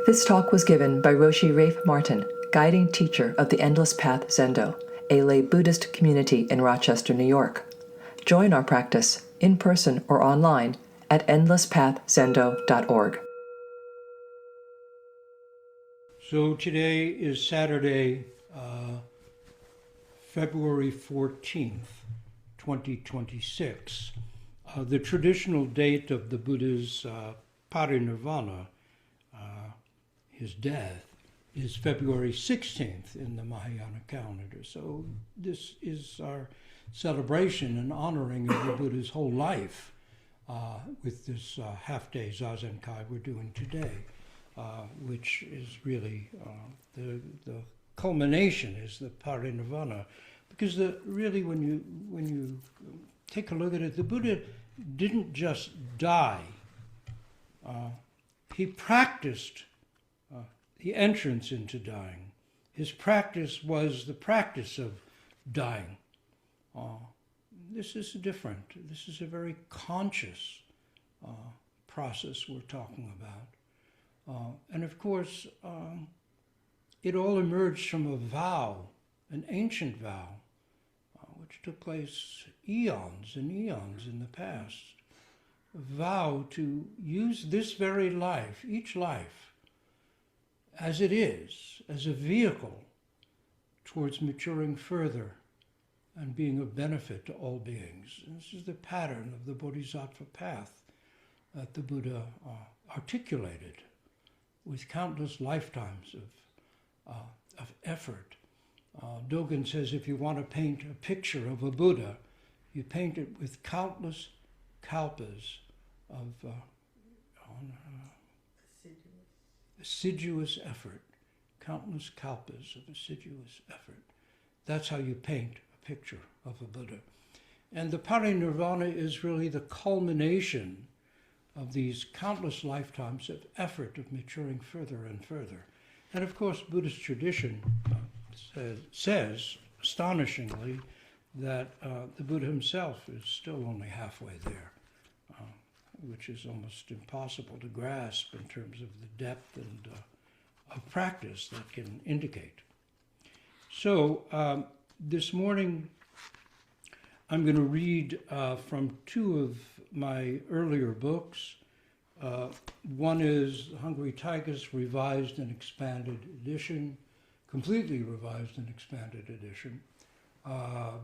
This talk was given by Roshi Rafe Martin, guiding teacher of the Endless Path Zendo, a lay Buddhist community in Rochester, New York. Join our practice, in person or online, at endlesspathzendo.org. So today is Saturday, February 14th, 2026. The traditional date of the Buddha's Parinirvana, his death, is February 16th in the Mahayana calendar. So this is our celebration and honoring of the Buddha's whole life with this half-day Zazen Kai we're doing today, which is really the culmination is the Parinirvana. Because really when you take a look at it, the Buddha didn't just die. He practiced the entrance into dying. His practice was the practice of dying. This is different. This is a very conscious process we're talking about. And of course, it all emerged from a vow, an ancient vow, which took place eons and eons in the past. A vow to use this very life, each life, as it is, as a vehicle towards maturing further and being of benefit to all beings. And this is the pattern of the Bodhisattva path that the Buddha articulated with countless lifetimes of effort. Dogen says if you want to paint a picture of a Buddha, you paint it with countless kalpas of assiduous effort, countless kalpas of assiduous effort. That's how you paint a picture of a Buddha. And the Parinirvana is really the culmination of these countless lifetimes of effort of maturing further and further. And of course, Buddhist tradition says, astonishingly, that the Buddha himself is still only halfway there, which is almost impossible to grasp in terms of the depth and of practice that can indicate. So this morning, I'm going to read from two of my earlier books. One is Hungry Tiger's Revised and Expanded Edition, completely revised and expanded edition.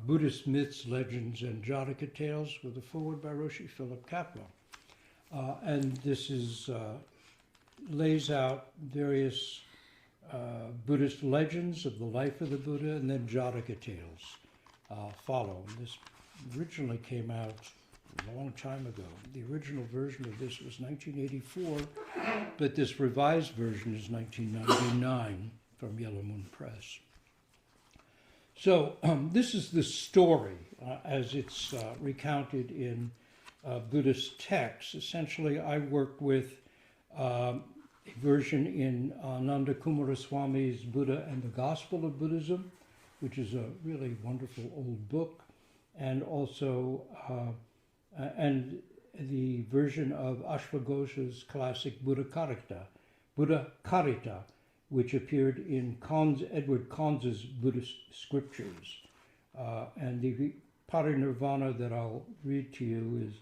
Buddhist Myths, Legends, and Jataka Tales, with a foreword by Roshi Philip Kaplan. And this is lays out various Buddhist legends of the life of the Buddha, and then Jataka Tales follow. This originally came out a long time ago. The original version of this was 1984, but this revised version is 1999 from Yellow Moon Press. So this is the story as it's recounted in Buddhist texts. Essentially, I work with a version in Nanda Kumaraswami's Buddha and the Gospel of Buddhism, which is a really wonderful old book, and also and the version of Ashwagosha's classic Buddha Karita, which appeared in Edward Conze's Buddhist scriptures. And the Parinirvana that I'll read to you is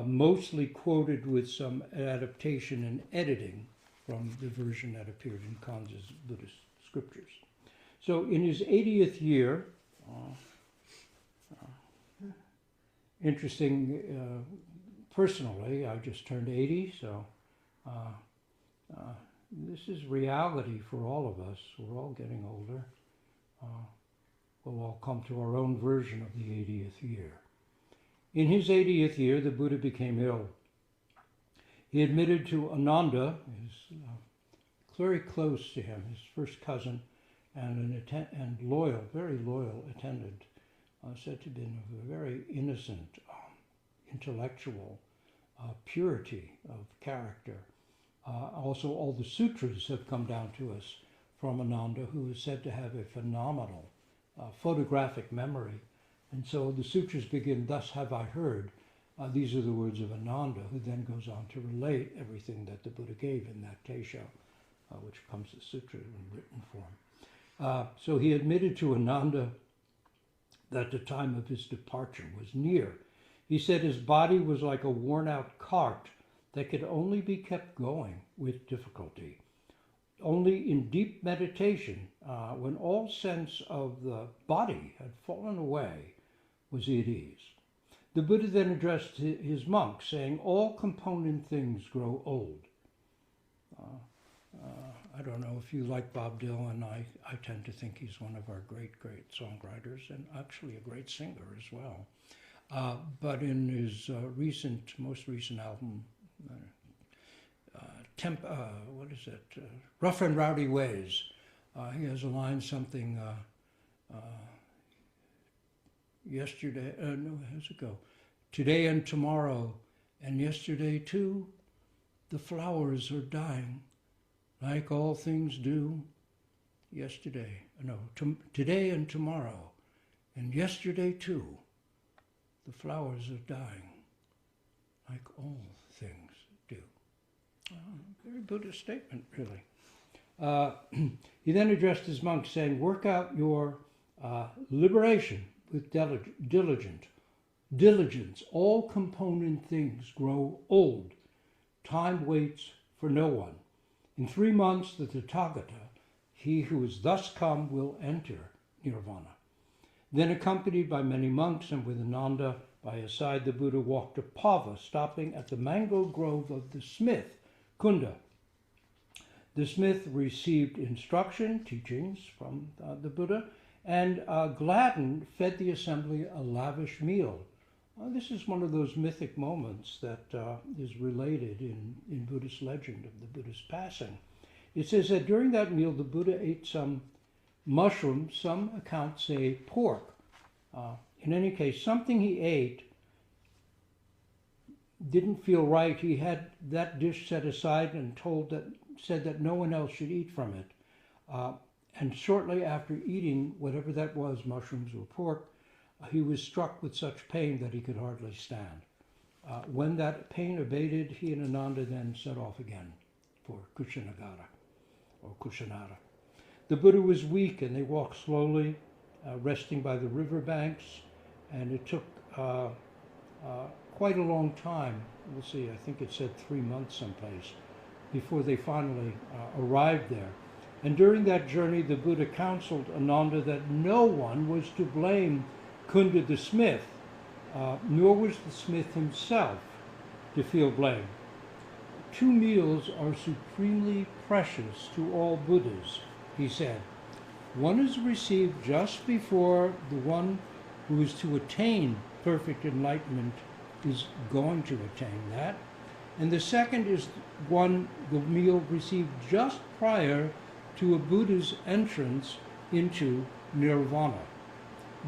mostly quoted with some adaptation and editing from the version that appeared in Conze's Buddhist scriptures. So in his 80th year, interesting, personally, I just turned 80, so this is reality for all of us. We're all getting older. We'll all come to our own version of the 80th year. In his 80th year, the Buddha became ill. He admitted to Ananda, his very close to him, his first cousin, and loyal, very loyal attendant, said to have been of a very innocent, intellectual purity of character. Also, all the sutras have come down to us from Ananda, who is said to have a phenomenal photographic memory. And so the sutras begin, "Thus have I heard." These are the words of Ananda, who then goes on to relate everything that the Buddha gave in that Teisho which comes as sutra in written form. So he admitted to Ananda that the time of his departure was near. He said his body was like a worn-out cart that could only be kept going with difficulty. Only in deep meditation, when all sense of the body had fallen away, was he at ease. The Buddha then addressed his monks, saying, all component things grow old. I don't know if you like Bob Dylan. I tend to think he's one of our great songwriters and actually a great singer as well. But in his most recent album, Rough and Rowdy Ways, he has a line something, yesterday, how's it go? Today and tomorrow and yesterday too, the flowers are dying. Like all things do, today and tomorrow, and yesterday too, the flowers are dying, like all things do. Very Buddhist statement, really. He then addressed his monks, saying, work out your liberation with diligence. All component things grow old. Time waits for no one. In 3 months, the Tathagata, he who is thus come, will enter nirvana. Then, accompanied by many monks and with Ananda by his side, the Buddha walked to Pava, stopping at the mango grove of the smith, Kunda. The smith received instruction, teachings from the Buddha, and Gladden fed the assembly a lavish meal. This is one of those mythic moments that is related in Buddhist legend of the Buddha's passing. It says that during that meal, the Buddha ate some mushrooms, some accounts say pork. In any case, something he ate didn't feel right. He had that dish set aside and said that no one else should eat from it. And shortly after eating whatever that was, mushrooms or pork, he was struck with such pain that he could hardly stand. When that pain abated, he and Ananda then set off again for Kushanagara or Kushanara. The Buddha was weak and they walked slowly, resting by the riverbanks, and it took quite a long time. We'll see, I think it said 3 months someplace, before they finally arrived there. And during that journey, the Buddha counseled Ananda that no one was to blame Kunda the smith, nor was the smith himself to feel blame. 2 meals are supremely precious to all Buddhas, he said. One is received just before the one who is to attain perfect enlightenment is going to attain that. And the second is the meal received just prior to a Buddha's entrance into nirvana.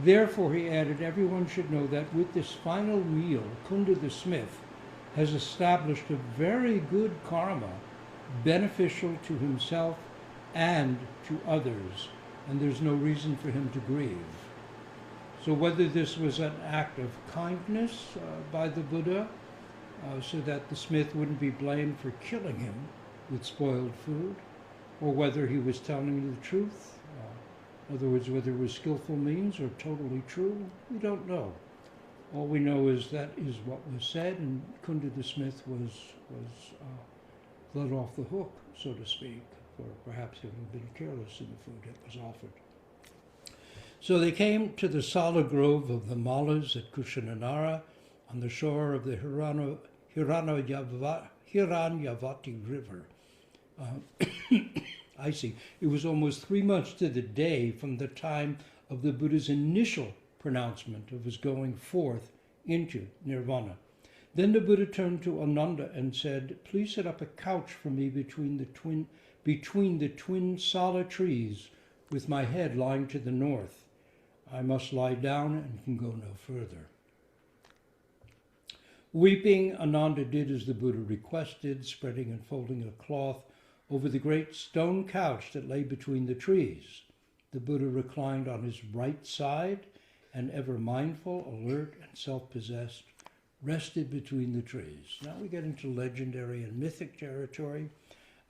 Therefore, he added, everyone should know that with this final meal, Kunda the smith has established a very good karma, beneficial to himself and to others, and there's no reason for him to grieve. So whether this was an act of kindness by the Buddha, so that the smith wouldn't be blamed for killing him with spoiled food, or whether he was telling the truth, in other words, whether it was skillful means or totally true, we don't know. All we know is that is what was said, and Kunda the smith was let off the hook, so to speak, for perhaps having been careless in the food that was offered. So they came to the solid grove of the Mallas at Kushananara on the shore of the Hiranyavati River. I see. It was almost 3 months to the day from the time of the Buddha's initial pronouncement of his going forth into nirvana. Then the Buddha turned to Ananda and said, please set up a couch for me between the twin sala trees, with my head lying to the north. I must lie down and can go no further. Weeping, Ananda did as the Buddha requested, spreading and folding a cloth over the great stone couch that lay between the trees. The Buddha reclined on his right side and, ever mindful, alert, and self-possessed, rested between the trees. Now we get into legendary and mythic territory.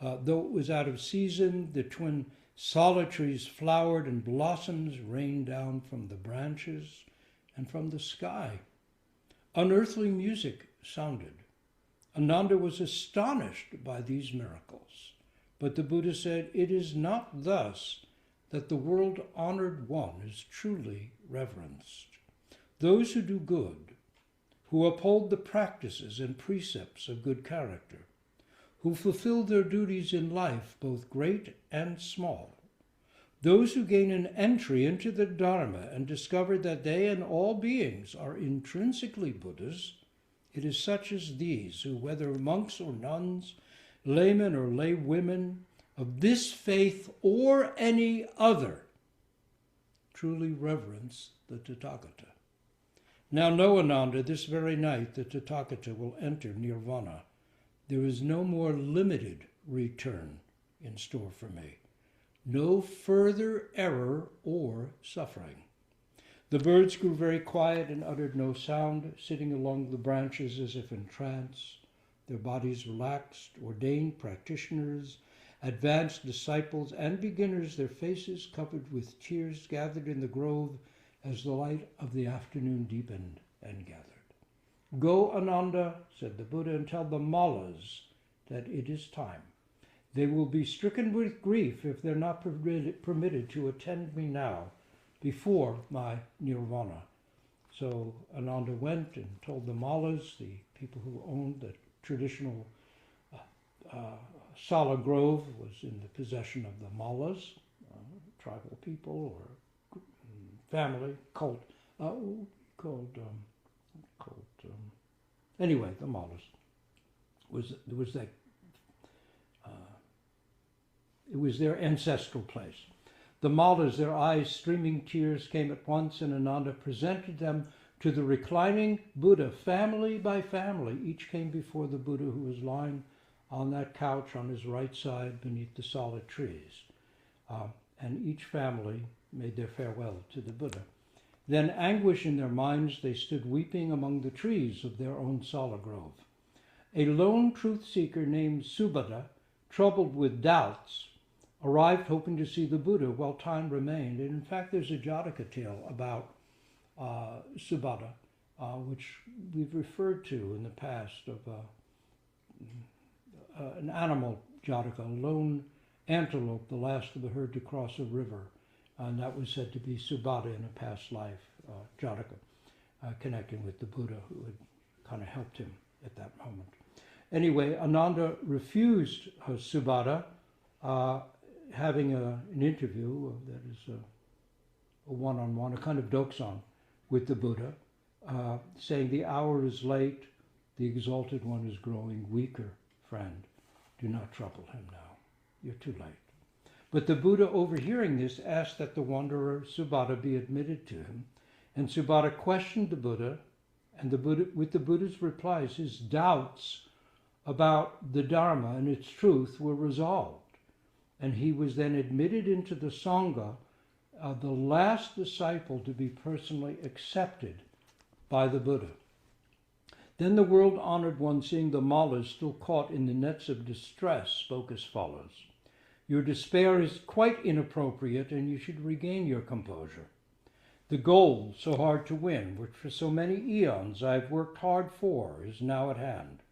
Though it was out of season, the twin sala trees flowered and blossoms rained down from the branches and from the sky. Unearthly music sounded. Ananda was astonished by these miracles. But the Buddha said, "It is not thus that the world-honored one is truly reverenced. Those who do good, who uphold the practices and precepts of good character, who fulfill their duties in life, both great and small, those who gain an entry into the Dharma and discover that they and all beings are intrinsically Buddhas, it is such as these who, whether monks or nuns, laymen or lay women, of this faith or any other, truly reverence the Tathagata. Now know, Ananda, this very night the Tathagata will enter nirvana. There is no more limited return in store for me. No further error or suffering." The birds grew very quiet and uttered no sound, sitting along the branches as if in trance, their bodies relaxed, ordained practitioners, advanced disciples and beginners, their faces covered with tears, gathered in the grove as the light of the afternoon deepened and gathered. "Go, Ananda," said the Buddha, "and tell the Mallas that it is time. They will be stricken with grief if they're not permitted to attend me now before my nirvana." So Ananda went and told the Mallas, the people who owned the traditional Sala Grove was in the possession of the Mallas, tribal people or family, cult, anyway, the Mallas. It was their ancestral place. The Mallas, their eyes streaming tears, came at once, and Ananda presented them to the reclining Buddha, family by family. Each came before the Buddha, who was lying on that couch on his right side beneath the solid trees. And each family made their farewell to the Buddha. Then, anguish in their minds, they stood weeping among the trees of their own Sala Grove. A lone truth seeker named Subhadra, troubled with doubts, arrived hoping to see the Buddha while time remained. And in fact, there's a Jataka tale about Subhadra, which we've referred to in the past, of an animal Jataka, a lone antelope, the last of the herd to cross a river. And that was said to be Subhadra in a past life, Jataka, connecting with the Buddha, who had kind of helped him at that moment. Anyway, Ananda refused Subhadra, having an interview that is a one-on-one, a kind of doksan with the Buddha, saying, "The hour is late, the exalted one is growing weaker, friend. Do not trouble him now. You're too late." But the Buddha, overhearing this, asked that the wanderer Subhadra be admitted to him. And Subhadra questioned the Buddha, and with the Buddha's replies, his doubts about the Dharma and its truth were resolved. And he was then admitted into the Sangha, the last disciple to be personally accepted by the Buddha. Then the world-honored one, seeing the Mallas still caught in the nets of distress, spoke as follows: "Your despair is quite inappropriate, and you should regain your composure. The goal, so hard to win, which for so many eons I have worked hard for, is now at hand.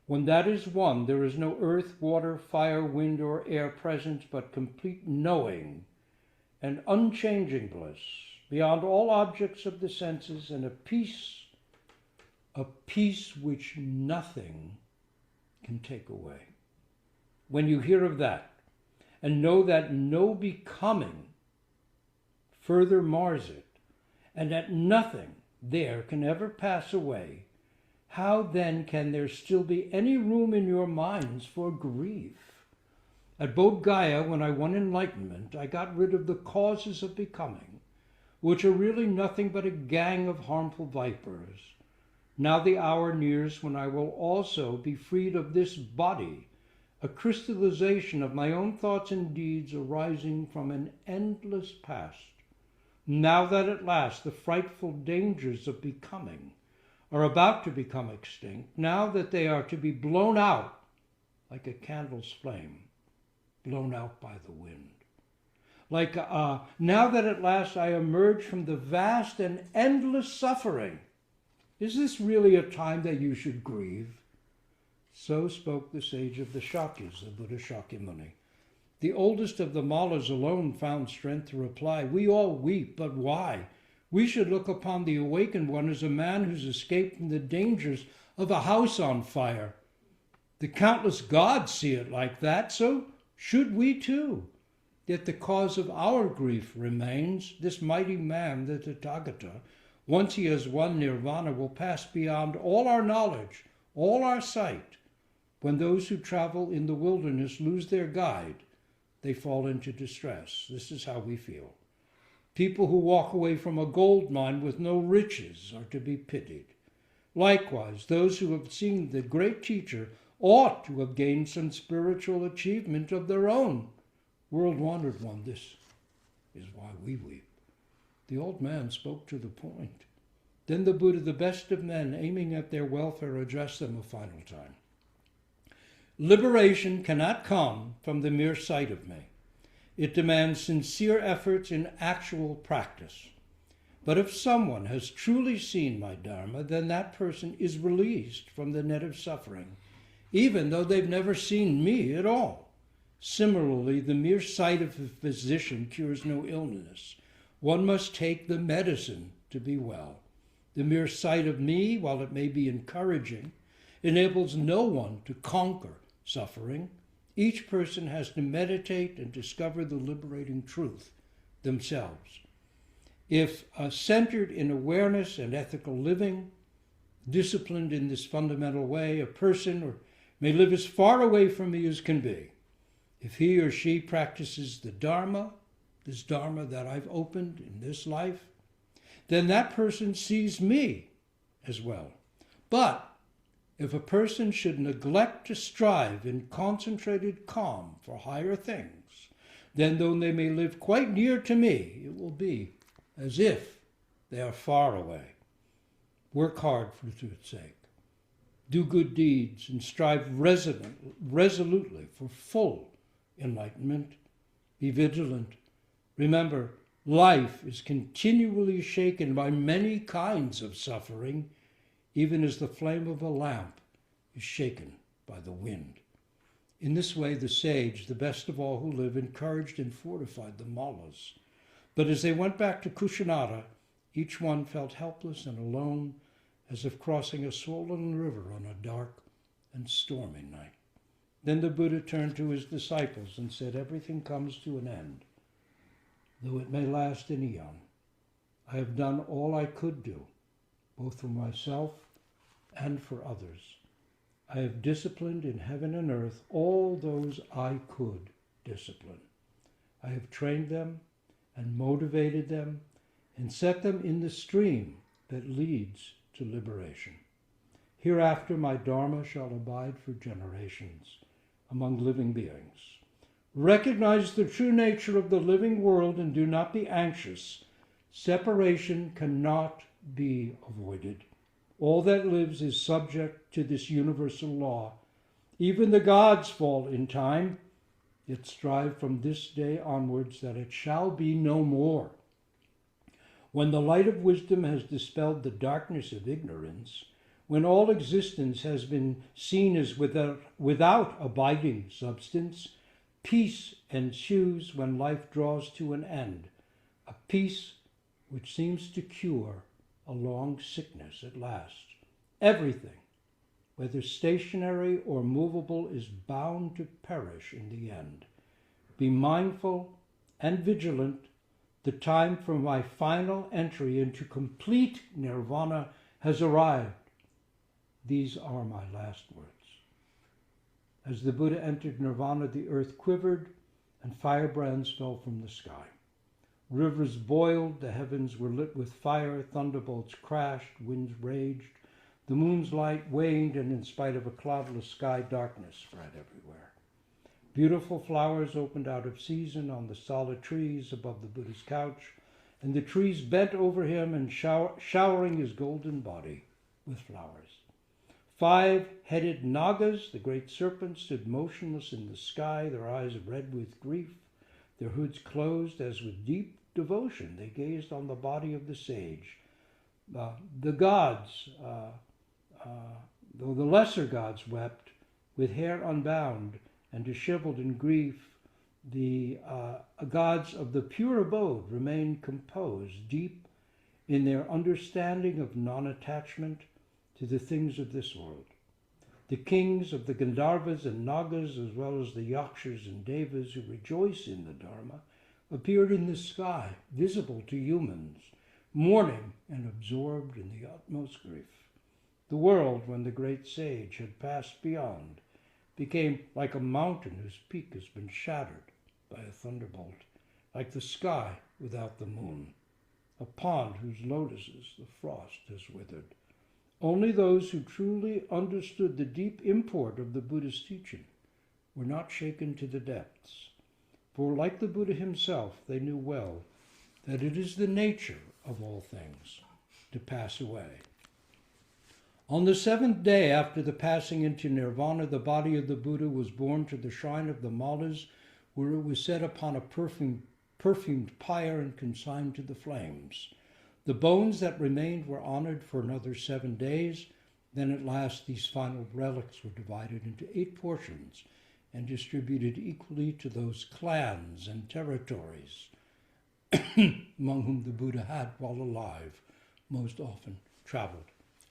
When that is won, there is no earth, water, fire, wind, or air present, but complete knowing and unchanging bliss, beyond all objects of the senses, and a peace which nothing can take away. When you hear of that, and know that no becoming further mars it, and that nothing there can ever pass away, how then can there still be any room in your minds for grief? At Bodh Gaya, when I won enlightenment, I got rid of the causes of becoming, which are really nothing but a gang of harmful vipers. Now the hour nears when I will also be freed of this body, a crystallization of my own thoughts and deeds arising from an endless past. Now that at last the frightful dangers of becoming are about to become extinct, now that they are to be blown out like a candle's flame, blown out by the wind. Like, now that at last I emerge from the vast and endless suffering, is this really a time that you should grieve? So spoke the sage of the Shakyas, the Buddha Shakyamuni. The oldest of the Mallas alone found strength to reply, "We all weep, but why? We should look upon the awakened one as a man who's escaped from the dangers of a house on fire. The countless gods see it like that, so should we too. Yet the cause of our grief remains. This mighty man, the Tathagata, once he has won nirvana, will pass beyond all our knowledge, all our sight. When those who travel in the wilderness lose their guide, they fall into distress." This is how we feel. People who walk away from a gold mine with no riches are to be pitied. Likewise, those who have seen the great teacher ought to have gained some spiritual achievement of their own. World-wandered one, this is why we weep. The old man spoke to the point. Then the Buddha, the best of men, aiming at their welfare, addressed them a final time. Liberation cannot come from the mere sight of me. It demands sincere efforts in actual practice. But if someone has truly seen my Dharma, then that person is released from the net of suffering, even though they've never seen me at all. Similarly, the mere sight of a physician cures no illness. One must take the medicine to be well. The mere sight of me, while it may be encouraging, enables no one to conquer suffering. Each person has to meditate and discover the liberating truth themselves. If centered in awareness and ethical living, disciplined in this fundamental way, a person may live as far away from me as can be. If he or she practices the Dharma, this Dharma that I've opened in this life, then that person sees me as well. But if a person should neglect to strive in concentrated calm for higher things, then though they may live quite near to me, it will be as if they are far away. Work hard for truth's sake. Do good deeds and strive resolutely for full enlightenment. Be vigilant. Remember, life is continually shaken by many kinds of suffering, even as the flame of a lamp is shaken by the wind. In this way, the sage, the best of all who live, encouraged and fortified the Mallas. But as they went back to Kushanada, each one felt helpless and alone, as if crossing a swollen river on a dark and stormy night. Then the Buddha turned to his disciples and said, "Everything comes to an end, though it may last an eon. I have done all I could do, both for myself and for others. I have disciplined in heaven and earth all those I could discipline. I have trained them and motivated them and set them in the stream that leads to liberation. Hereafter my Dharma shall abide for generations among living beings. Recognize the true nature of the living world and do not be anxious. Separation cannot be avoided. All that lives is subject to this universal law. Even the gods fall in time, yet strive from this day onwards that it shall be no more. When the light of wisdom has dispelled the darkness of ignorance, when all existence has been seen as without abiding substance, peace ensues when life draws to an end, a peace which seems to cure a long sickness at last. Everything, whether stationary or movable, is bound to perish in the end. Be mindful and vigilant. The time for my final entry into complete nirvana has arrived. These are my last words." As the Buddha entered nirvana, the earth quivered and firebrands fell from the sky. Rivers boiled, the heavens were lit with fire, thunderbolts crashed, winds raged, the moon's light waned, and in spite of a cloudless sky, darkness spread everywhere. Beautiful flowers opened out of season on the solid trees above the Buddha's couch, and the trees bent over him and showering his golden body with flowers. 5-headed Nagas, the great serpents, stood motionless in the sky, their eyes red with grief, their hoods closed as with deep devotion they gazed on the body of the sage. The gods, though the lesser gods wept, with hair unbound and disheveled in grief, the gods of the pure abode remained composed, deep in their understanding of non-attachment to the things of this world. The kings of the Gandharvas and Nagas, as well as the Yakshas and Devas who rejoice in the Dharma, appeared in the sky, visible to humans, mourning and absorbed in the utmost grief. The world, when the great sage had passed beyond, became like a mountain whose peak has been shattered by a thunderbolt, like the sky without the moon, a pond whose lotuses the frost has withered. Only those who truly understood the deep import of the Buddha's teaching were not shaken to the depths, for like the Buddha himself, they knew well that it is the nature of all things to pass away. On the 7th day after the passing into nirvana, the body of the Buddha was borne to the shrine of the Mallas, where it was set upon a perfumed pyre and consigned to the flames. The bones that remained were honored for another 7 days. Then at last these final relics were divided into 8 portions and distributed equally to those clans and territories among whom the Buddha had, while alive, most often traveled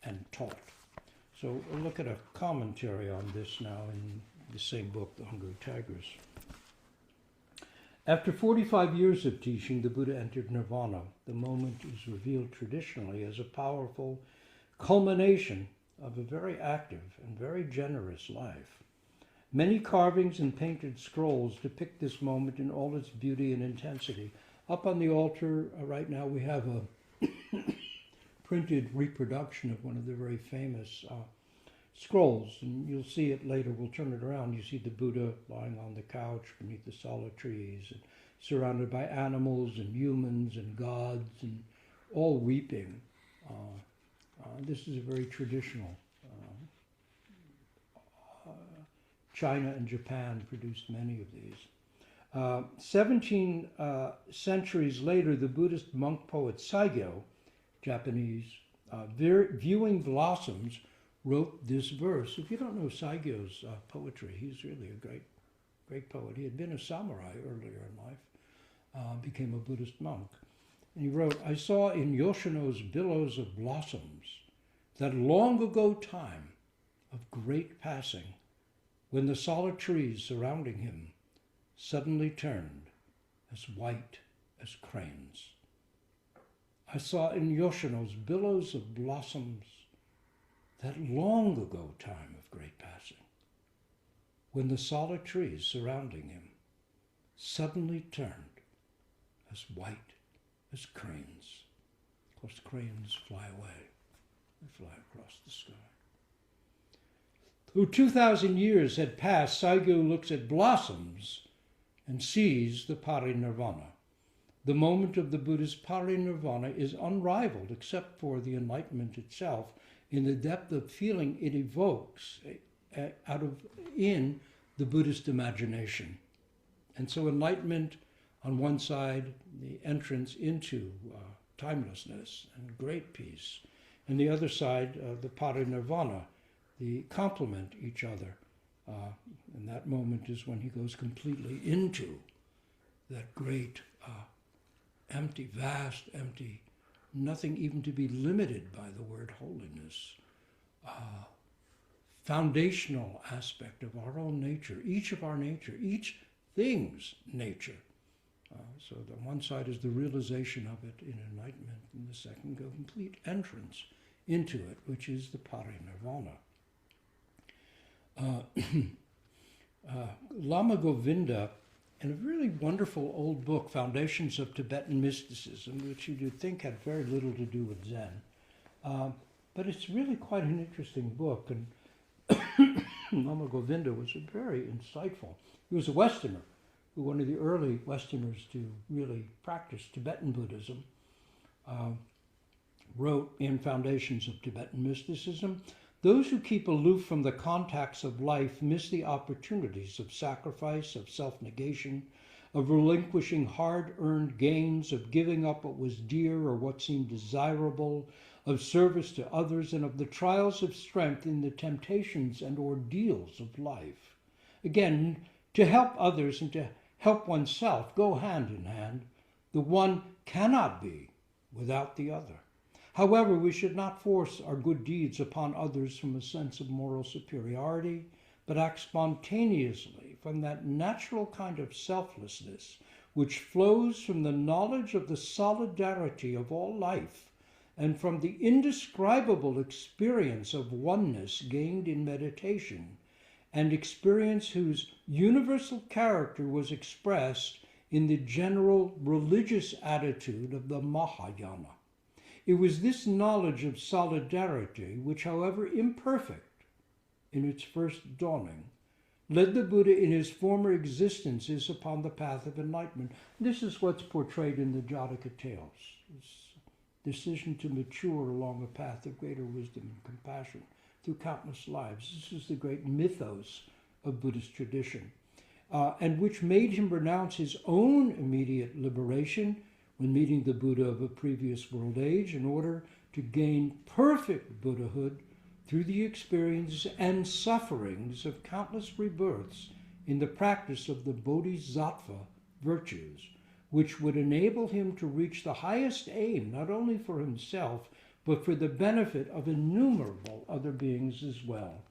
and taught. So we'll look at a commentary on this now in the same book, The Hungry Tigers. After 45 years of teaching, the Buddha entered nirvana. The moment is revealed traditionally as a powerful culmination of a very active and very generous life. Many carvings and painted scrolls depict this moment in all its beauty and intensity. Up on the altar right now we have a printed reproduction of one of the very famous scrolls, and you'll see it later. We'll turn it around. You see the Buddha lying on the couch beneath the solid trees, and surrounded by animals and humans and gods, and all weeping. This is a very traditional. China and Japan produced many of these. 17 centuries later, the Buddhist monk poet Saigyo, Japanese, viewing blossoms, wrote this verse. If you don't know Saigyo's poetry, he's really a great poet. He had been a samurai earlier in life, became a Buddhist monk. And he wrote, "I saw in Yoshino's billows of blossoms that long ago time of great passing, when the solid trees surrounding him suddenly turned as white as cranes. I saw in Yoshino's billows of blossoms that long ago time of great passing, when the solid trees surrounding him suddenly turned as white as cranes." Of course, cranes fly away. They fly across the sky. Though 2,000 years had passed, Saigyo looks at blossoms and sees the Parinirvana. The moment of the Buddha's Parinirvana is unrivaled, except for the enlightenment itself, in the depth of feeling it evokes in the Buddhist imagination. And so enlightenment, on one side, the entrance into timelessness and great peace, and the other side, the Parinirvana, they complement each other. And that moment is when he goes completely into that great, empty, vast, empty, nothing even to be limited by the word holiness, foundational aspect of our own nature, each of our nature, each thing's nature. So the one side is the realization of it in enlightenment, and the second, the complete entrance into it, which is the Parinirvana. Lama Govinda, in a really wonderful old book, Foundations of Tibetan Mysticism, which you'd think had very little to do with Zen, but it's really quite an interesting book. And Lama Govinda was a very insightful. He was a Westerner, one of the early Westerners to really practice Tibetan Buddhism. Wrote in Foundations of Tibetan Mysticism Those who keep aloof from the contacts of life miss the opportunities of sacrifice, of self-negation, of relinquishing hard-earned gains, of giving up what was dear or what seemed desirable, of service to others, and of the trials of strength in the temptations and ordeals of life. Again, to help others and to help oneself go hand in hand. The one cannot be without the other. However, we should not force our good deeds upon others from a sense of moral superiority, but act spontaneously from that natural kind of selflessness which flows from the knowledge of the solidarity of all life and from the indescribable experience of oneness gained in meditation, and experience whose universal character was expressed in the general religious attitude of the Mahayana. It was this knowledge of solidarity which, however imperfect in its first dawning, led the Buddha in his former existences upon the path of enlightenment. This is what's portrayed in the Jataka tales, this decision to mature along a path of greater wisdom and compassion through countless lives. This is the great mythos of Buddhist tradition, and which made him renounce his own immediate liberation when meeting the Buddha of a previous world age in order to gain perfect Buddhahood through the experiences and sufferings of countless rebirths in the practice of the Bodhisattva virtues, which would enable him to reach the highest aim, not only for himself, but for the benefit of innumerable other beings as well.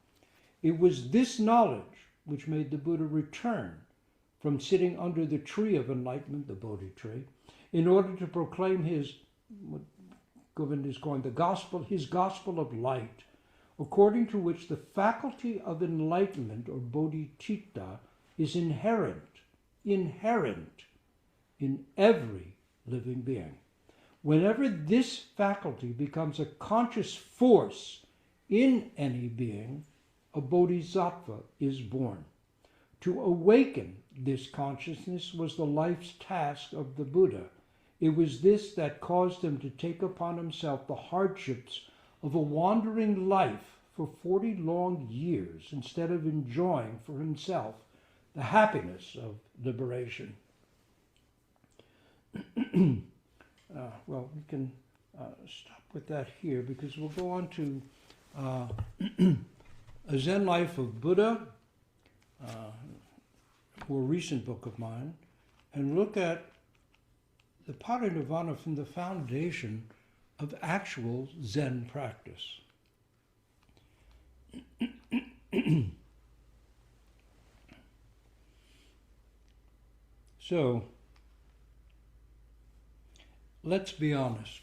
It was this knowledge which made the Buddha return from sitting under the tree of enlightenment, the Bodhi tree, in order to proclaim his, what Govind is calling the gospel, his gospel of light, according to which the faculty of enlightenment, or bodhicitta, is inherent in every living being. Whenever this faculty becomes a conscious force in any being, a bodhisattva is born. To awaken this consciousness was the life's task of the Buddha. It was this that caused him to take upon himself the hardships of a wandering life for 40 long years, instead of enjoying for himself the happiness of liberation. Well, we can stop with that here, because we'll go on to A Zen Life of Buddha, a more recent book of mine, and look at the Parinirvana from the foundation of actual Zen practice. So, let's be honest.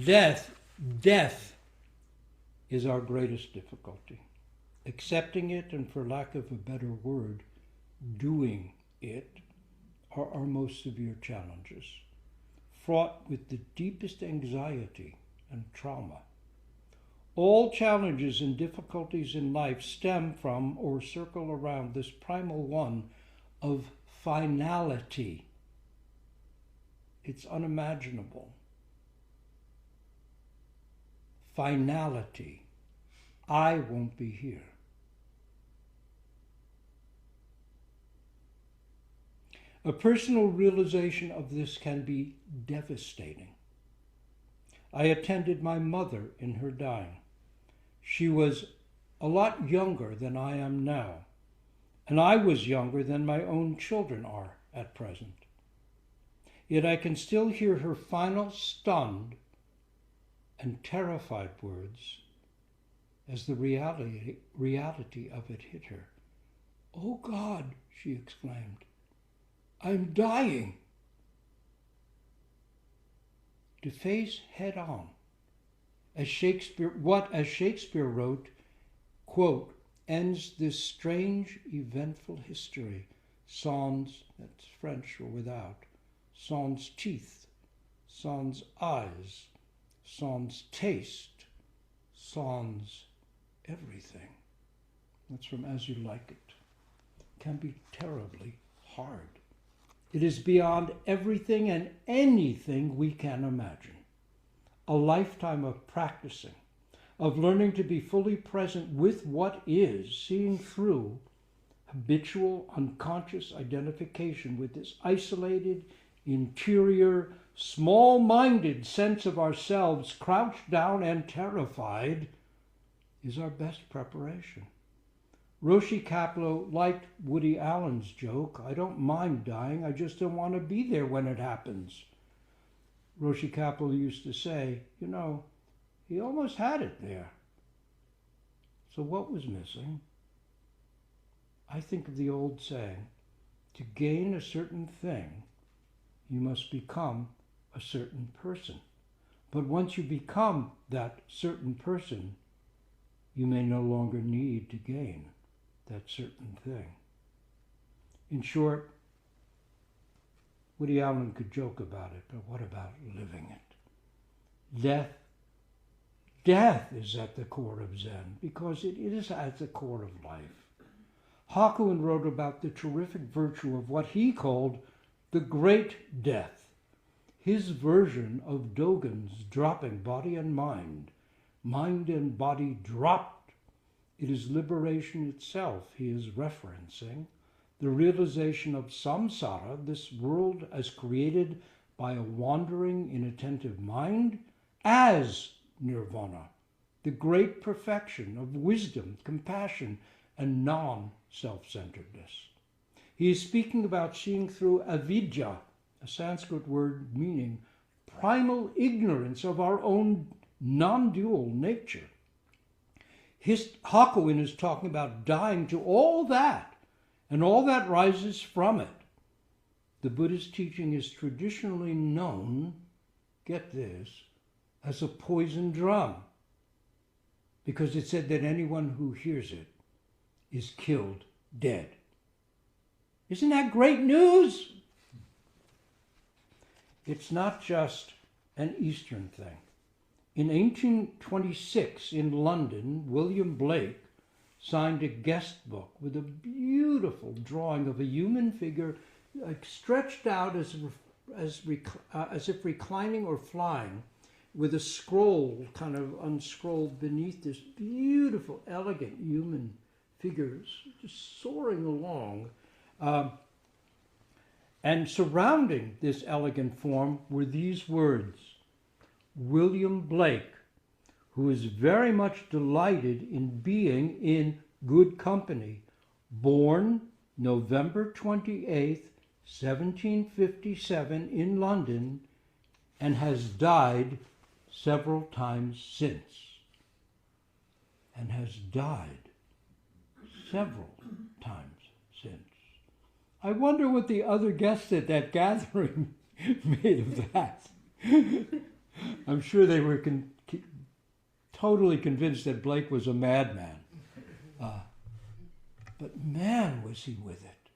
Death is our greatest difficulty. Accepting it, and for lack of a better word, doing it, are our most severe challenges, fraught with the deepest anxiety and trauma. All challenges and difficulties in life stem from or circle around this primal one of finality. It's unimaginable. Finality. I won't be here. A personal realization of this can be devastating. I attended my mother in her dying. She was a lot younger than I am now, and I was younger than my own children are at present. Yet I can still hear her final stunned and terrified words as the reality of it hit her. "Oh God," she exclaimed, "I'm dying." To face head on, as Shakespeare wrote, quote, ends this strange, eventful history, sans, that's French or without, sans teeth, sans eyes, sans taste, sans everything. That's from As You Like It. Can be terribly hard. It is beyond everything and anything we can imagine. a lifetime of practicing, of learning to be fully present with what is, seeing through habitual, unconscious identification with this isolated, interior, small-minded sense of ourselves, crouched down and terrified, is our best preparation. Roshi Kapleau liked Woody Allen's joke, "I don't mind dying, I just don't want to be there when it happens." Roshi Kapleau used to say, he almost had it there. So what was missing? I think of the old saying, to gain a certain thing, you must become a certain person. But once you become that certain person, you may no longer need to gain that certain thing. In short, Woody Allen could joke about it, but what about living it? Death is at the core of Zen, because it is at the core of life. Hakuin wrote about the terrific virtue of what he called the great death, his version of Dogen's dropping body and mind and body dropped. It is liberation itself he is referencing, the realization of samsara, this world as created by a wandering, inattentive mind, as nirvana, the great perfection of wisdom, compassion, and non-self-centeredness. He is speaking about seeing through avidya, a Sanskrit word meaning primal ignorance of our own non-dual nature. Hakuin is talking about dying to all that, and all that rises from it. The Buddhist teaching is traditionally known, get this, as a poison drum, because it said that anyone who hears it is killed dead. Isn't that great news? It's not just an Eastern thing. In 1826 in London, William Blake signed a guest book with a beautiful drawing of a human figure stretched out as if reclining or flying, with a scroll kind of unscrolled beneath this beautiful, elegant human figures just soaring along. And surrounding this elegant form were these words, "William Blake, who is very much delighted in being in good company, born November 28th, 1757 in London, and has died several times since." And has died several times since. I wonder what the other guests at that gathering made of that. I'm sure they were totally convinced that Blake was a madman. But man, was he with it.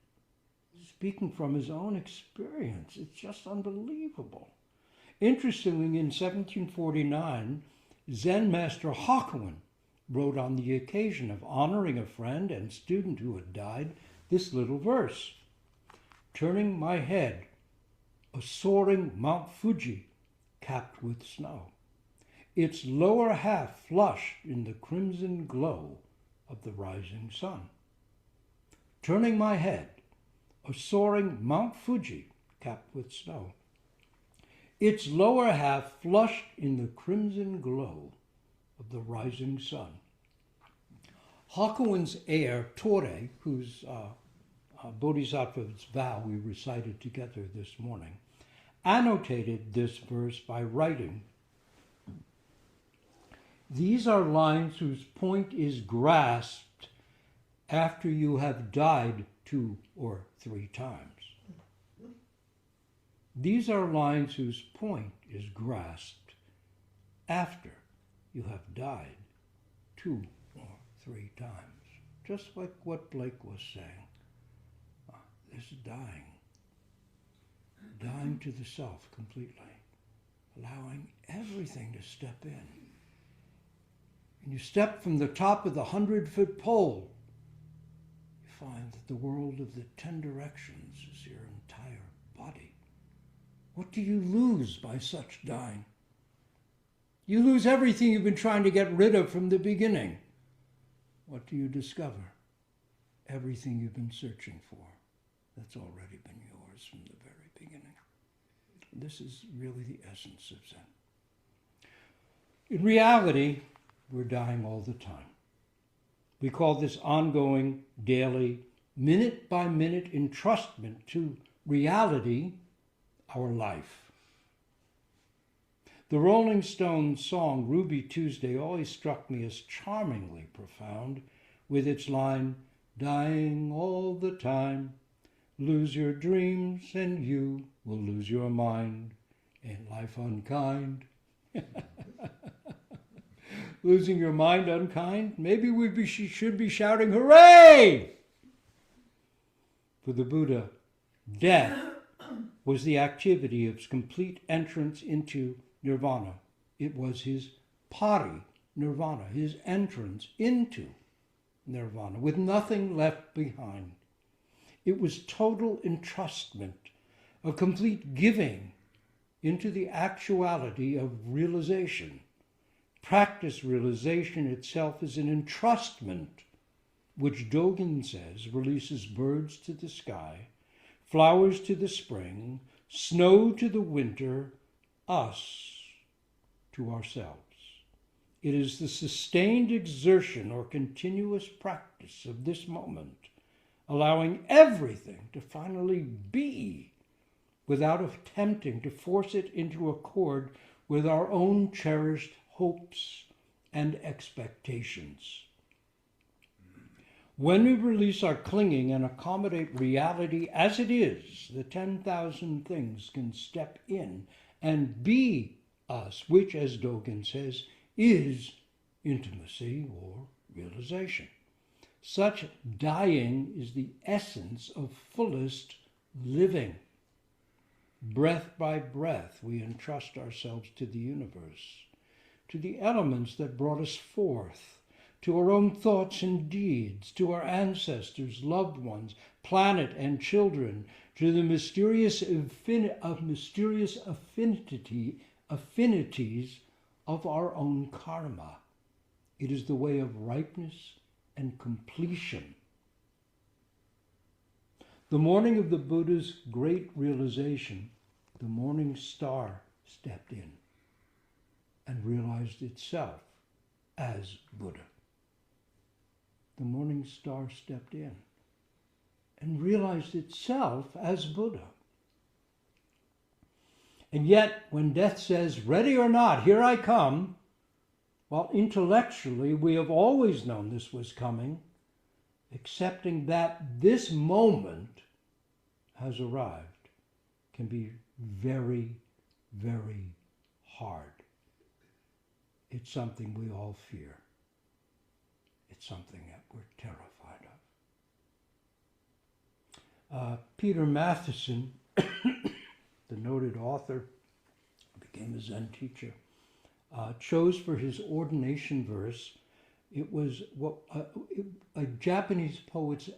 Speaking from his own experience, it's just unbelievable. Interestingly, in 1749, Zen Master Hakuin wrote on the occasion of honoring a friend and student who had died this little verse, "Turning my head, a soaring Mount Fuji capped with snow, its lower half flushed in the crimson glow of the rising sun. Turning my head, a soaring Mount Fuji capped with snow, its lower half flushed in the crimson glow of the rising sun." Hakuin's heir, Torei, whose Bodhisattva's vow we recited together this morning, annotated this verse by writing, "These are lines whose point is grasped after you have died 2 or 3 times. These are lines whose point is grasped after you have died 2 or 3 times." Just like what Blake was saying. This is dying. Dying to the self completely. Allowing everything to step in. And you step from the top of the 100-foot pole, you find that the world of the 10 directions is your entire body. What do you lose by such dying? You lose everything you've been trying to get rid of from the beginning. What do you discover? Everything you've been searching for. That's already been yours from the very beginning. This is really the essence of Zen. In reality, we're dying all the time. We call this ongoing, daily, minute-by-minute entrustment to reality our life. The Rolling Stones song Ruby Tuesday always struck me as charmingly profound, with its line, dying all the time, lose your dreams and you will lose your mind. Ain't life unkind? Losing your mind unkind? Maybe we should be shouting, hooray! For the Buddha, death was the activity of complete entrance into nirvana. It was his Parinirvana, his entrance into nirvana, with nothing left behind. It was total entrustment, a complete giving into the actuality of realization. Practice realization itself is an entrustment, which Dogen says releases birds to the sky, flowers to the spring, snow to the winter, us to ourselves. It is the sustained exertion or continuous practice of this moment, allowing everything to finally be without attempting to force it into accord with our own cherished hopes and expectations. When we release our clinging and accommodate reality as it is, the 10,000 things can step in and be us, which, as Dogen says, is intimacy or realization. Such dying is the essence of fullest living. Breath by breath, we entrust ourselves to the universe, to the elements that brought us forth, to our own thoughts and deeds, to our ancestors, loved ones, planet and children, to the mysterious affinities of our own karma. It is the way of ripeness and completion. The morning of the Buddha's great realization, the morning star stepped in and realized itself as Buddha. The morning star stepped in and realized itself as Buddha. And yet, when death says, ready or not, here I come, while intellectually we have always known this was coming, accepting that this moment has arrived can be very, very hard. It's something we all fear. It's something that we're terrified of. Peter Matheson, the noted author, became a Zen teacher, chose for his ordination verse, it was a Japanese poet's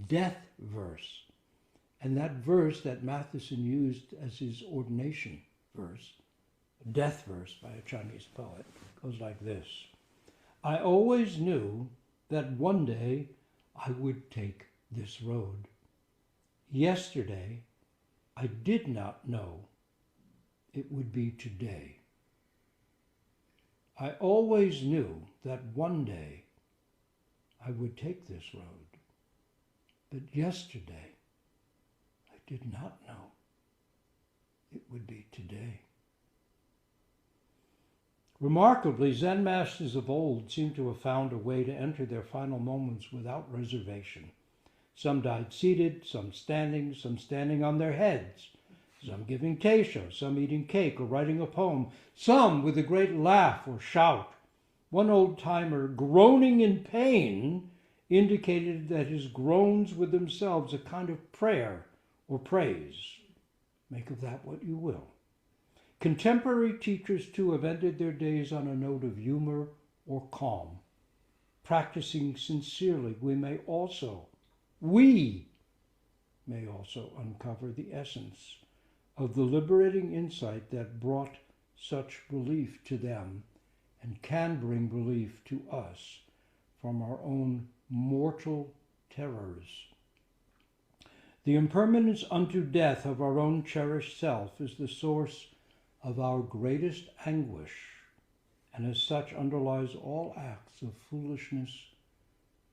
death verse. And that verse that Matheson used as his ordination verse, a death verse by a Chinese poet, goes like this. I always knew that one day I would take this road. Yesterday, I did not know it would be today. I always knew that one day I would take this road, but yesterday I did not know it would be today. Remarkably, Zen masters of old seem to have found a way to enter their final moments without reservation. Some died seated, some standing on their heads, some giving Teisho, some eating cake or writing a poem, some with a great laugh or shout. One old-timer, groaning in pain, indicated that his groans were themselves a kind of prayer or praise. Make of that what you will. Contemporary teachers, too, have ended their days on a note of humor or calm. Practicing sincerely, we may also uncover the essence of the liberating insight that brought such relief to them and can bring relief to us from our own mortal terrors. The impermanence unto death of our own cherished self is the source of our greatest anguish, and as such underlies all acts of foolishness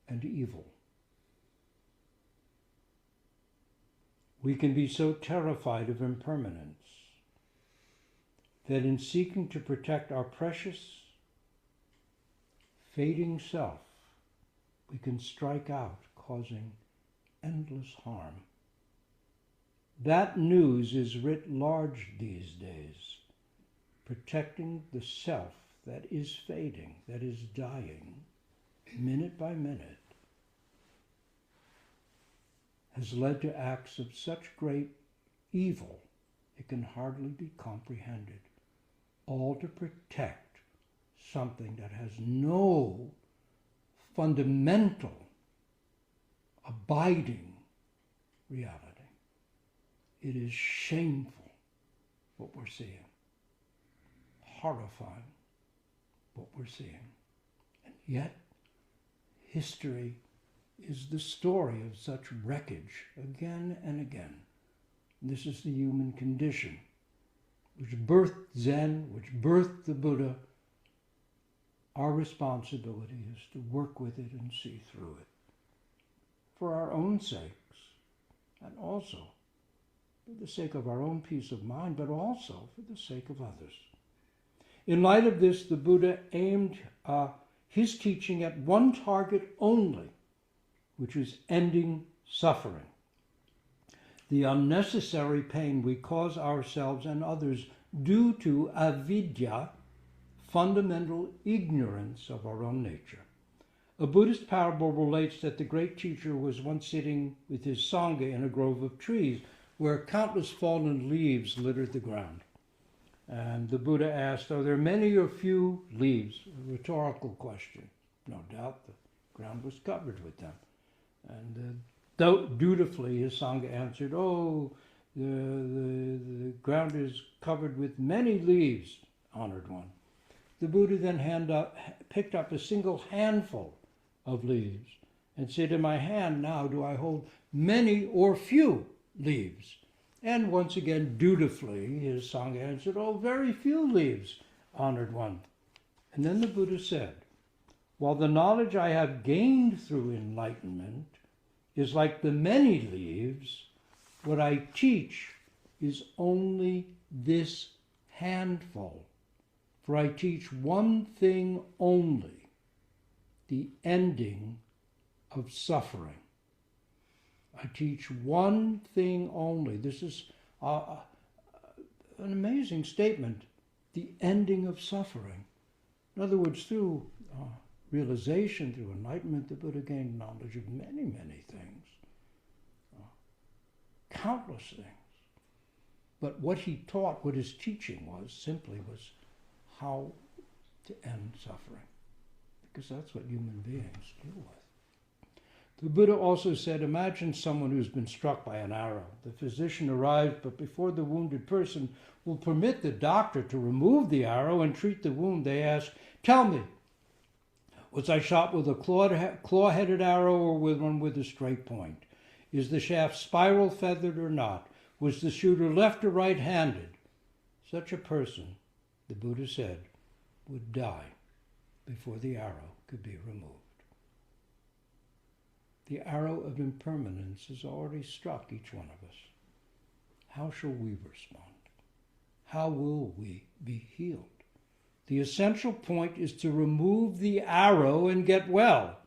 and evil. We can be so terrified of impermanence that in seeking to protect our precious, fading self, we can strike out, causing endless harm. That news is writ large these days, protecting the self that is fading, that is dying, minute by minute, has led to acts of such great evil it can hardly be comprehended, all to protect something that has no fundamental, abiding reality. It is shameful what we're seeing, horrifying what we're seeing. And yet, history is the story of such wreckage again and again. This is the human condition, which birthed Zen, which birthed the Buddha. Our responsibility is to work with it and see through it, for our own sakes, and also for the sake of our own peace of mind, but also for the sake of others. In light of this, the Buddha aimed his teaching at one target only, which is ending suffering. The unnecessary pain we cause ourselves and others due to avidya, fundamental ignorance of our own nature. A Buddhist parable relates that the great teacher was once sitting with his Sangha in a grove of trees where countless fallen leaves littered the ground. And the Buddha asked, are there many or few leaves? A rhetorical question. No doubt the ground was covered with them. And dutifully his Sangha answered, the ground is covered with many leaves, honored one. The Buddha then picked up a single handful of leaves and said, in my hand now do I hold many or few leaves. And once again, dutifully, his Sangha answered, very few leaves, honored one. And then the Buddha said, while the knowledge I have gained through enlightenment is like the many leaves, what I teach is only this handful. For I teach one thing only, the ending of suffering. I teach one thing only. This is an amazing statement, the ending of suffering. In other words, through realization, through enlightenment, the Buddha gained knowledge of many, many things, countless things. But what he taught, what his teaching was how to end suffering, because that's what human beings deal with. The Buddha also said, imagine someone who's been struck by an arrow. The physician arrives, but before the wounded person will permit the doctor to remove the arrow and treat the wound, they ask, tell me, was I shot with a claw-headed arrow or with one with a straight point? Is the shaft spiral feathered or not? Was the shooter left or right-handed? Such a person, the Buddha said, would die before the arrow could be removed. The arrow of impermanence has already struck each one of us. How shall we respond? How will we be healed? The essential point is to remove the arrow and get well.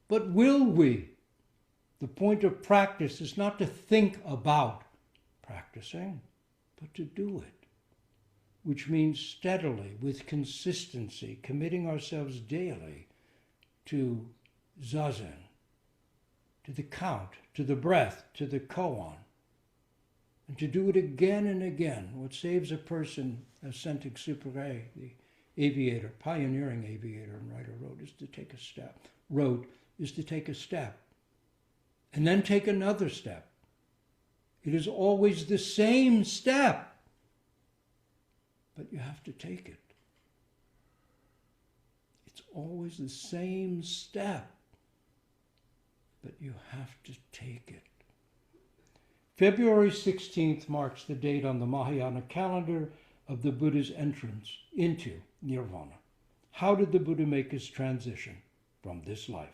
But will we? The point of practice is not to think about practicing, but to do it, which means steadily, with consistency, committing ourselves daily to zazen, to the count, to the breath, to the koan, and to do it again and again. What saves a person, as Saint-Exupéry, the aviator, pioneering aviator and writer, wrote, is to take a step, and then take another step. It is always the same step. but you have to take it. It's always the same step, but you have to take it. February 16th marks the date on the Mahayana calendar of the Buddha's entrance into nirvana. How did the Buddha make his transition from this life?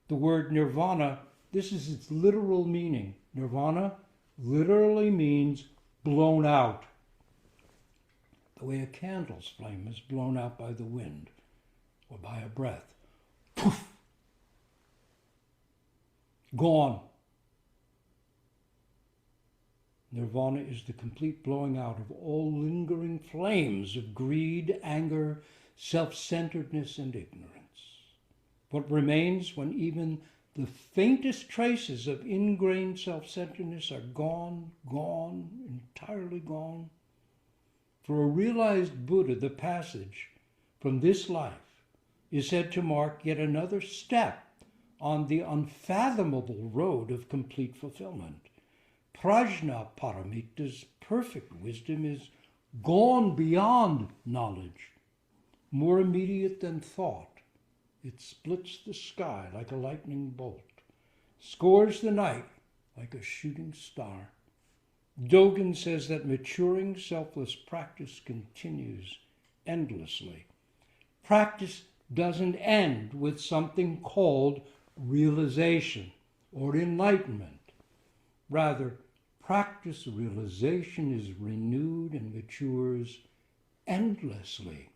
The word nirvana, this is its literal meaning. Nirvana literally means blown out. The way a candle's flame is blown out by the wind or by a breath. Poof! Gone. Nirvana is the complete blowing out of all lingering flames of greed, anger, self-centeredness, and ignorance. What remains when even the faintest traces of ingrained self-centeredness are gone, entirely gone? For a realized Buddha, the passage from this life is said to mark yet another step on the unfathomable road of complete fulfillment. Prajna Paramita's perfect wisdom is gone beyond knowledge, more immediate than thought. It splits the sky like a lightning bolt, scores the night like a shooting star. Dogen says that maturing selfless practice continues endlessly. Practice doesn't end with something called realization or enlightenment. Rather, practice realization is renewed and matures endlessly.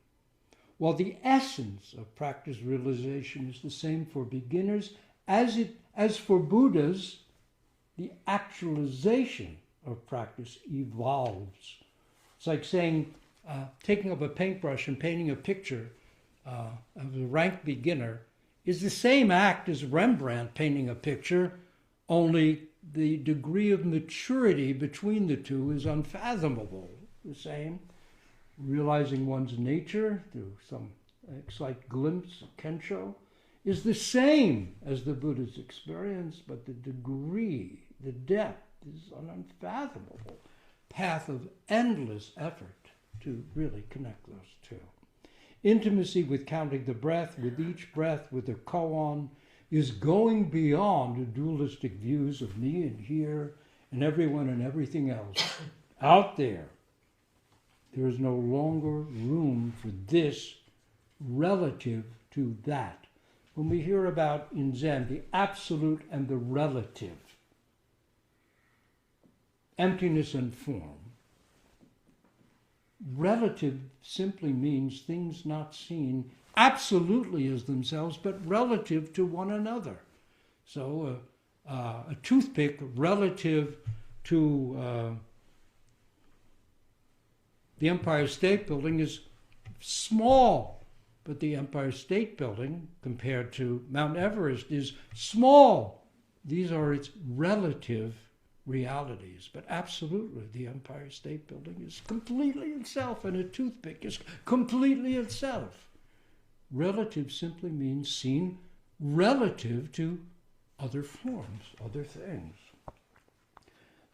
While the essence of practice realization is the same for beginners as for Buddhas, the actualization of practice evolves. It's like saying, taking up a paintbrush and painting a picture of a rank beginner is the same act as Rembrandt painting a picture, only the degree of maturity between the two is unfathomable. The same, realizing one's nature through some slight glimpse of Kensho is the same as the Buddha's experience, but the degree, the depth is an unfathomable path of endless effort to really connect those two. Intimacy with counting the breath, with each breath, with the koan, is going beyond dualistic views of me and here and everyone and everything else. Out there, there is no longer room for this relative to that. When we hear about in Zen the absolute and the relative, emptiness and form, relative simply means things not seen absolutely as themselves, but relative to one another. So a toothpick relative to the Empire State Building is small, but the Empire State Building compared to Mount Everest is small. These are its relative realities, but absolutely the Empire State Building is completely itself, and a toothpick is completely itself. Relative simply means seen relative to other forms, other things.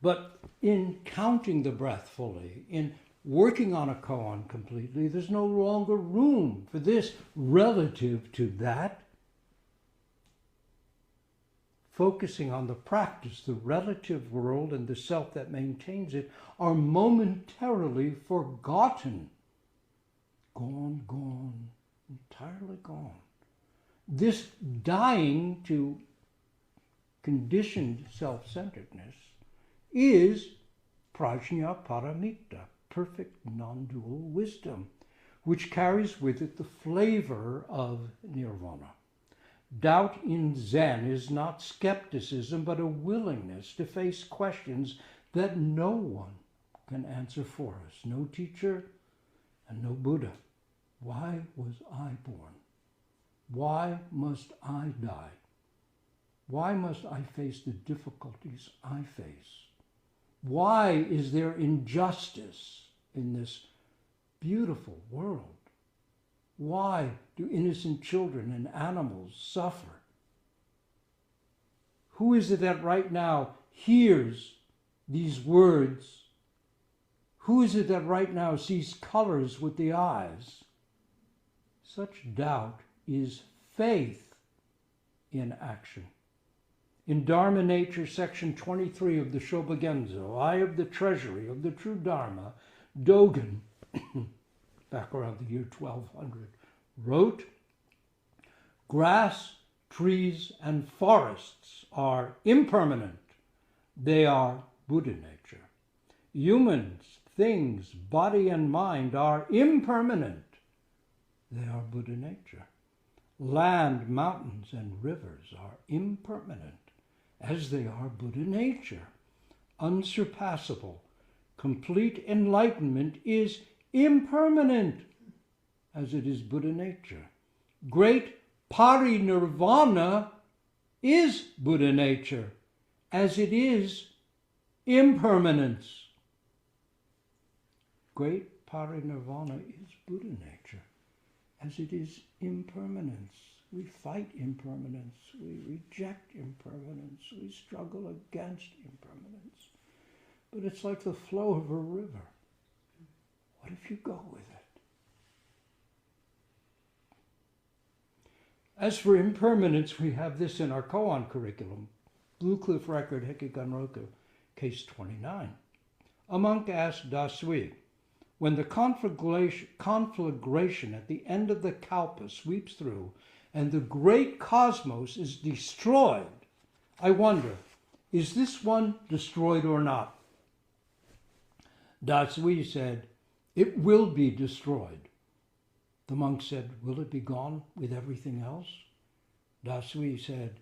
But in counting the breath fully, in working on a koan completely, there's no longer room for this relative to that. Focusing on the practice, the relative world and the self that maintains it are momentarily forgotten. Gone, entirely gone. This dying to conditioned self-centeredness is prajna paramita, perfect non-dual wisdom, which carries with it the flavor of nirvana. Doubt in Zen is not skepticism, but a willingness to face questions that no one can answer for us. No teacher and no Buddha. Why was I born? Why must I die? Why must I face the difficulties I face? Why is there injustice in this beautiful world? Why do innocent children and animals suffer? Who is it that right now hears these words? Who is it that right now sees colors with the eyes? Such doubt is faith in action. In Dharma Nature, section 23 of the Shobogenzo, Eye of the Treasury of the True Dharma, Dogen, back around the year 1200, wrote, "Grass, trees, and forests are impermanent. They are Buddha nature. Humans, things, body, and mind are impermanent. They are Buddha nature. Land, mountains, and rivers are impermanent, as they are Buddha nature. Unsurpassable, complete enlightenment is impermanent, as it is Buddha nature. Great Parinirvana is Buddha nature, as it is impermanence." Great Parinirvana is Buddha nature, as it is impermanence. We fight impermanence. We reject impermanence. We struggle against impermanence. But it's like the flow of a river. What if you go with it? As for impermanence, we have this in our koan curriculum, Blue Cliff Record, Hekiganroku, case 29. A monk asked Dasui, when the conflagration at the end of the kalpa sweeps through and the great cosmos is destroyed, I wonder, is this one destroyed or not? Dasui said, "It will be destroyed." The monk said, "Will it be gone with everything else?" Dasui said,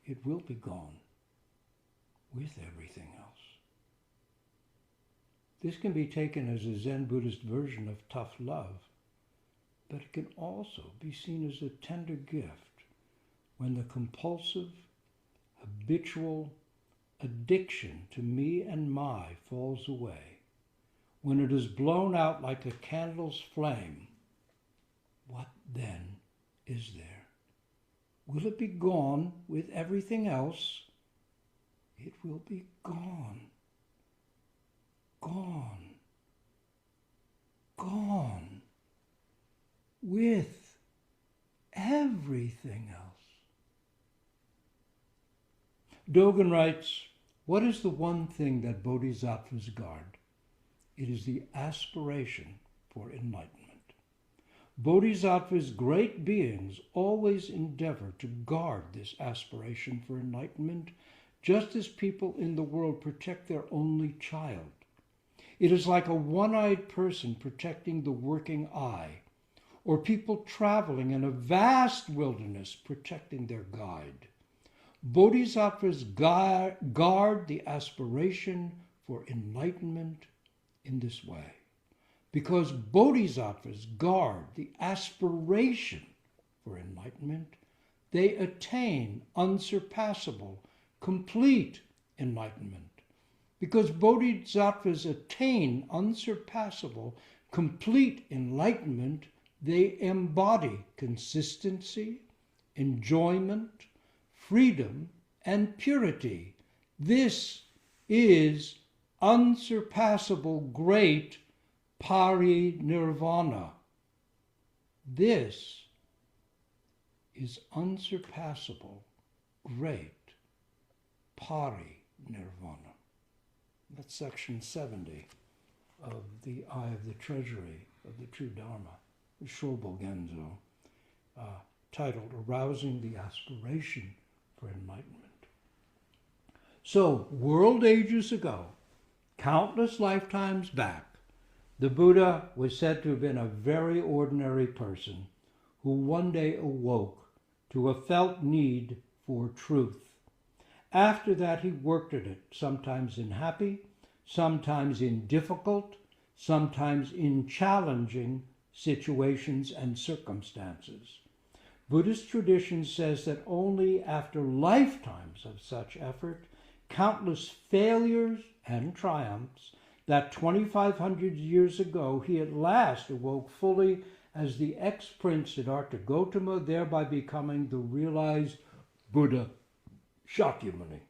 "It will be gone with everything else." This can be taken as a Zen Buddhist version of tough love, but it can also be seen as a tender gift when the compulsive, habitual addiction to me and my falls away, when it is blown out like a candle's flame. What then is there? Will it be gone with everything else? It will be gone. Gone. Gone. With everything else. Dogen writes, "What is the one thing that bodhisattvas guard? It is the aspiration for enlightenment. Bodhisattvas, great beings, always endeavor to guard this aspiration for enlightenment, just as people in the world protect their only child. It is like a one-eyed person protecting the working eye, or people traveling in a vast wilderness protecting their guide. Bodhisattvas guard the aspiration for enlightenment in this way. Because bodhisattvas guard the aspiration for enlightenment, they attain unsurpassable, complete enlightenment. Because bodhisattvas attain unsurpassable, complete enlightenment, they embody consistency, enjoyment, freedom, and purity. This is unsurpassable great Parinirvana. This is unsurpassable great Parinirvana." That's section 70 of the Eye of the Treasury of the True Dharma, Shobogenzo, titled Arousing the Aspiration for Enlightenment. So, world ages ago, countless lifetimes back, the Buddha was said to have been a very ordinary person who one day awoke to a felt need for truth. After that, he worked at it, sometimes in happy, sometimes in difficult, sometimes in challenging situations and circumstances. Buddhist tradition says that only after lifetimes of such effort, countless failures and triumphs, that 2,500 years ago he at last awoke fully as the ex-prince Siddhartha Gautama, thereby becoming the realized Buddha Shakyamuni.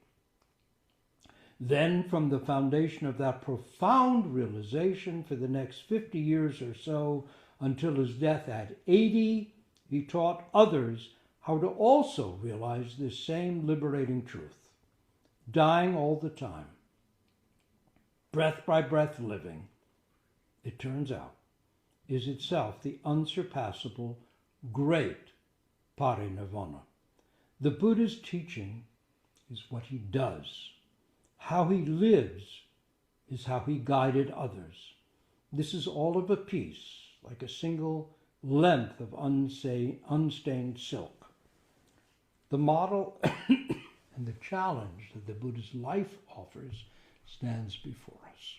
Then, from the foundation of that profound realization, for the next 50 years or so, until his death at 80, he taught others how to also realize this same liberating truth. Dying all the time, breath by breath living, it turns out, is itself the unsurpassable, great Parinirvana. The Buddha's teaching is what he does. How he lives is how he guided others. This is all of a piece, like a single length of unstained silk. The model and the challenge that the Buddha's life offers stands before us.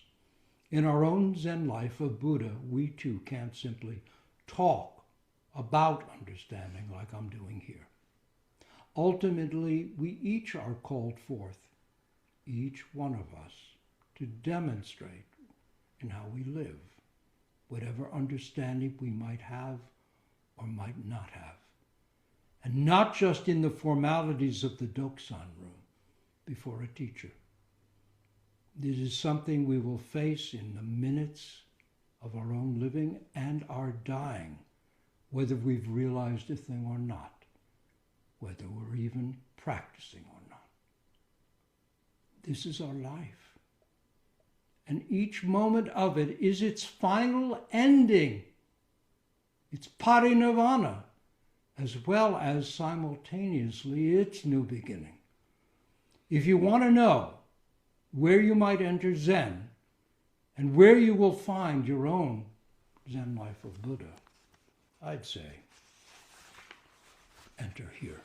In our own Zen life of Buddha, we too can't simply talk about understanding like I'm doing here. Ultimately, we each are called forth, each one of us, to demonstrate in how we live, whatever understanding we might have or might not have. And not just in the formalities of the Doksan room before a teacher. This is something we will face in the minutes of our own living and our dying, whether we've realized a thing or not, whether we're even practicing or not. This is our life. And each moment of it is its final ending. It's parinirvana, as well as simultaneously its new beginning. If you want to know where you might enter Zen and where you will find your own Zen life of Buddha, I'd say, enter here.